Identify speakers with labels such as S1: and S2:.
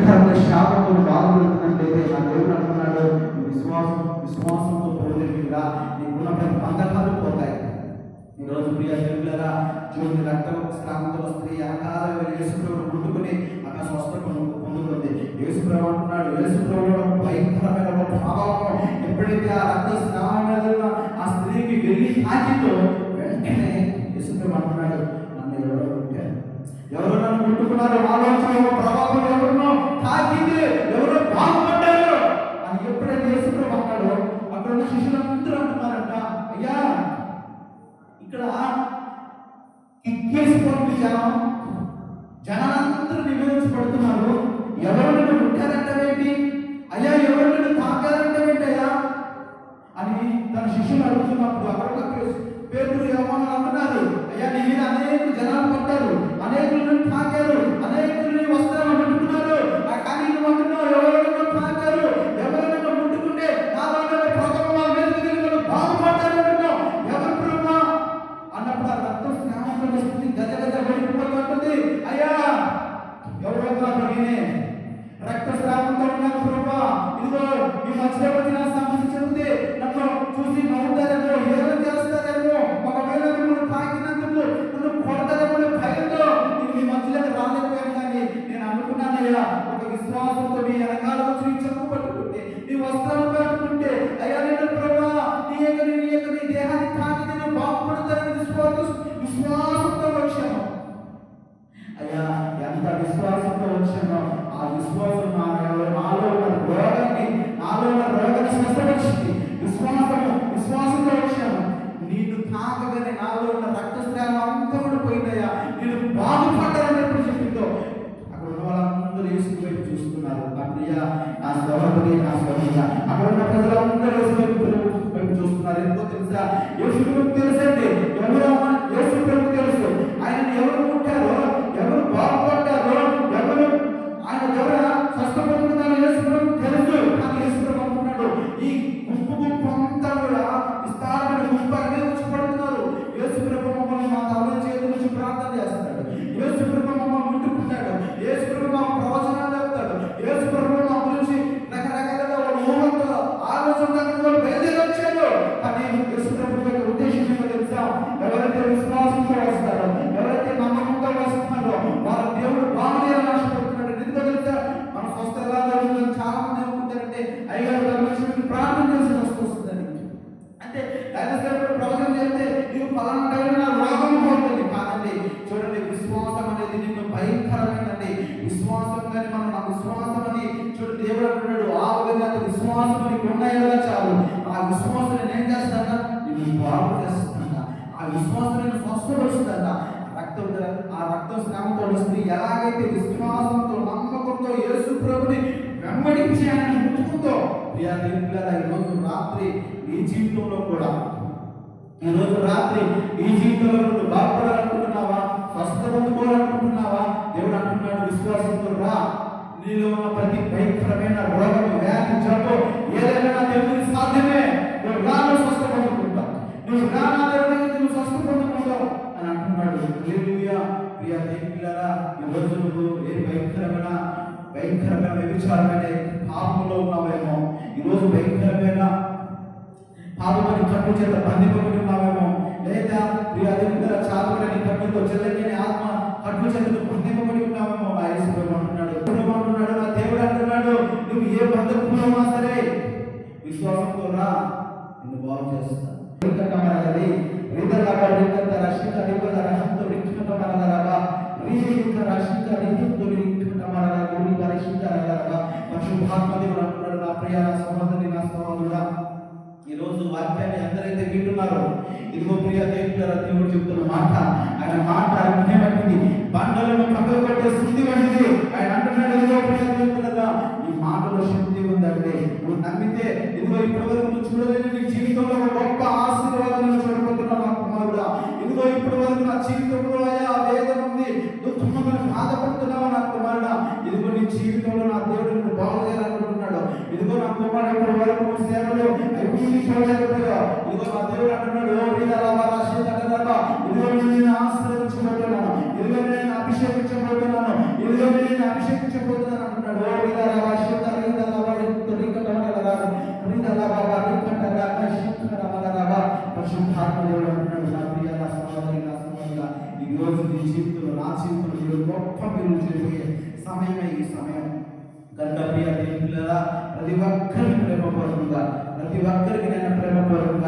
S1: భయంకరమైన శాపంతో బాధపడుతున్నట్లయితే నా దేవుడు అంటున్నాడు, విశ్వాసంతో పోలేకుండా నీకున్న ప్రతి బంధకాలు పోతాయి. ఈరోజు ప్రియ దేవులారా, చూడండి, రక్తం స్నానంతో స్త్రీ అకాల యేసుప్రభువును ముట్టుకుని అక్కడ స్వస్థత పొందుతుంది. యేసుప్రభువు అంటున్నాడు, యేసుప్రభువులో భయంకరమైన ఒక ప్రభావం ఎప్పుడైతే ఆ రక్త స్నానం మీద ఆ స్త్రీకి వెళ్ళి తాకితో వెంటనే యేసుప్రభువు అంటున్నాడు, నన్ను ఎవరో ముట్టారు, ఎవరు నన్ను ముట్టుకున్నారు, ఆలోచన ప్రభావం ఎవరినో తాకింది, ఎవరో బాగుపడ్డారు అని ఎప్పుడైతే యేసుప్రభువు అన్నాడో అక్కడ ఉన్న శిష్యులందరూ అంటున్నారంట, అయ్యా ఇక్కడ కిక్కేసుకొని జనాలందరూ నివేదించబడుతున్నారు, ఎవరు నిన్ను ముట్టారంటే, అయ్యా ఎవరు నిన్ను తాకారంటే అయ్యా అని తన శిష్యులు అడుగుతున్నప్పుడు అక్కడ పేతురు యోహాను అంటున్నారు, అయ్యా నీ మీద అనేక జనాలు పడ్డారు, అనేకులను తాకారు, అనేకులని వస్త్రాలు పట్టుకున్నారు, కానీ నువ్వు అంటున్నావు ఎవరు నిన్ను తాకారు, ఎవరు నిన్ను ముట్టుకుంటే నాలో ప్రభావం మీద బాగుపడ్డారు అంటున్నావు, ఎవరు ప్రభా అన్నప్పుడు ఆ రక్త స్నానంలో వస్తుంది, గజ గజ వెళ్ళిపోతుంది, అయ్యా ఎవరో కాదు నేనే రక్త స్నానంతో ఉన్నాను ప్రభా, ఇదిగో ఈ మధ్యలో వచ్చిన సమస్య చెబితే నన్ను చూసి నవ్వుతారేమో, ఏదో చేస్తారేమో, ఒకవేళ మిమ్మల్ని తాకినందుకు నన్ను కొడతారేమో భయంతో నేను మీ మధ్యలోకి రాలేకపోయాను, కానీ నేను అనుకున్నానయ్యా ఒక విశ్వాసంతో నీ వెనకాల వచ్చి నీ చెప్పు పట్టుకుంటే, నీ వస్త్రాలు పట్టుకుంటే, అయ్యా నేను ప్రభా నీ దేహాన్ని తాకి నేను బాగుపడతానని విశ్వాసంతో వచ్చాను. అయ్యా ఎంత విశ్వాసంతో వచ్చానో ఆ విశ్వాసం నాలో ఉన్న రోగాన్ని, నాలో ఉన్న రోగాన్ని స్వస్థపరిచింది. విశ్వాసంతో వచ్చాను, నీకు తాకగానే నాలో ఉన్న రక్తస్రావం అంతా కూడా పోయిందయ్యా, నేను బాగుపడ్డానని ఎప్పుడు చెప్పిందో అక్కడ ఉన్న వాళ్ళందరూ యేసు వైపు చూస్తున్నారు. నా ప్రియ, నా సహోదరి, నా సహోదరుడా, అక్కడ ఉన్న ప్రజలందరూ యేసు వైపు చూస్తున్నారు. ఎందుకో తెలుసా? యేసు ప్రభువుకు తెలుసండి ఎవరు, యేసు ప్రభువుకు తెలుసు ఆయనని ఎవరు ముట్టారో, ఎవరు బాగుపడ్డారో, ఎవరు ఆయన ద్వారా స్వస్థపడుతున్నారో యేసు ప్రభువుకు తెలుసు. కానీ యేసు ప్రభు అనుకున్నాడు, ఈ గుంపు అంతా కూడా విస్తారమైన గుంపు అనేది వచ్చి పడుతున్నారు, యేసు ప్రభు మమ్మల్ని మా తల చేతుల నుంచి ప్రార్థన చేస్తున్నాడు, యేసు ప్రభు మమ్మల్ని ముట్టుకుంటాడు, యేసు ప్రభు మా ప్రవచనాలు చెప్తాడు, యేసు ప్రభు మా గురించి రకరకాలుగా వాళ్ళ ఊహంతో ఆలోచనతో వాళ్ళు బయలుదేరి వచ్చారు. కానీ యేసు ప్రభు యొక్క ఉద్దేశం ఏంటో తెలుసా? ఎవరైతే విశ్వాసంతో వస్తారో, ఎవరైతే నమ్మకంతో వస్తున్నారో వాళ్ళ దేవుడు బాగుండాలని ఆశపడుతున్నాడు. ఎందుకో తెలుసా? మన స్వస్థ ఎలా జరుగుతుందని చాలా మంది అనుకుంటారంటే, అయ్యగారు ప్రార్థన చేసి స్వస్థ వస్తుందని, అంటే దైవసేవకుడు ప్రవచనం చేస్తే నీవు ఫలానా టైంలో రోగం పోతుంది. కాదండి, చూడండి, విశ్వాసం అనేది నిన్ను భయంకరమైనది. విశ్వాసం కానీ మనం నా విశ్వాసం అని చూడండి, దేవుడు అంటున్నాడు, ఆ విధంగా విశ్వాసం అని ఉన్నాయో చాలు, ఆ విశ్వాసం నేను ఏం చేస్తానా, నేను బాగు చేస్తానా, ఆ విశ్వాసం నేను స్వస్థపరుస్తానా. ఆ రక్త స్నానంతో స్త్రీ ఎలాగైతే విశ్వాసంతో నమ్మకంతో యేసు ప్రభుని వెంబడించి ఆయన ముట్టుకుందో, ప్రియా దేవులారా, ఈరోజు రాత్రి ఈ జీవితంలో కూడా, ఈరోజు రాత్రి ఈ జీవితంలో నువ్వు బాగుపడాలనుకుంటున్నావా, స్వస్థ పొందుకోవాలనుకుంటున్నావా? దేవుడు అంటున్నాడు, విశ్వాసంతో రా, నీలో ఉన్న ప్రతి భయంకరమైన రోగం, వ్యాధి, జబ్బు ఏదైనా దేవుడికి సాధ్యమే. నువ్వు రాను స్వస్థ పొందుకుంటావు, నువ్వు రానా దేవుడికి నువ్వు స్వస్థ పొందుకుంటావు అని అంటున్నాడు. హల్లెలూయా. ప్రియా దేవులారా, ఈరోజు నువ్వు ఏ భయంకరమైన వ్యభిచారమైన పాపంలో ఉన్నావేమో, ఈరోజు భయంకరమైన పాపమని కట్టు చేత బంధింపబడి ఉన్నావేమో, లేదా ప్రియా దేవులారా చాలులని కట్టుతో చెల్లెని ఆత్మ కట్టు చేత బంధింపబడి ఉన్నావేమో. నా యేసు ప్రభు అంటున్నాడు, నా దేవుడు అంటున్నాడు, నువ్వు ఏ బంధకులో ఉన్నా సరే విశ్వాసంతో రా, నిన్ను బాగు చేస్తాను. ఈరోజు వాక్యాన్ని అందరైతే వింటున్నారో, ఇదిగో ప్రియ దేవులారా, దేవుడు చెప్తున్న మాట, ఆయన మాట అగ్నివంటిది, బండలను పక్కకు కొట్టే శుద్ధి వంటిది. ఆయన అంటున్నాడు, ఇదిగో ప్రియ దేవులారా, ఈ మాటలో శక్తి ఉందంటే నువ్వు నమ్మితే, ఇదిగో ఇప్పటి వరకు నువ్వు చూడలేని నీ జీవితంలో ఒక గొప్ప ఆశీర్వాదాలను చూడబోతున్నావు నా కుమారుడా. ఇదిగో ఇప్పటి వరకు నా జీవితంలో అయ్యా వేదన ఉంది, దుఃఖంగా బాధపడుతున్నావు నా కుమారుడా. ఇదిగో నీ జీవితంలో నా దేవుడు నిన్ను బాగు చేయాలనుకుంటున్నాడు. ఇదిగో నా కుమారుడు ఇప్పటి వరకు నువ్వు సేవలు అభివృద్ధి చూడలేకపోయావు. ఇదిగో నా దేవుడు అంటున్నాడు, ఇదిగో నేను ఆశీర్వదించబోతున్నాను, ఇదిగో నేను అభిషేకించబోతున్నాను, ఇదిగో నేను అభిషేకించబోతున్నాను అంటున్నాడు. పరిశుద్ధాత్మ దేవుడు అంటున్నాడు, నా ప్రియ నా సహోదరి నా సహోదరుడా, ఈ రోజు నీ జీవితంలో నా జీవితంలో మీరు గొప్ప మీరు చేయబోయే సమయమే ఈ సమయం. కనుక ప్రియ దేవుని పిల్లరా, ప్రతి ఒక్కరికి ప్రేమపూర్వకంగా, ప్రతి ఒక్కరికి నేను ప్రేమపూర్వకంగా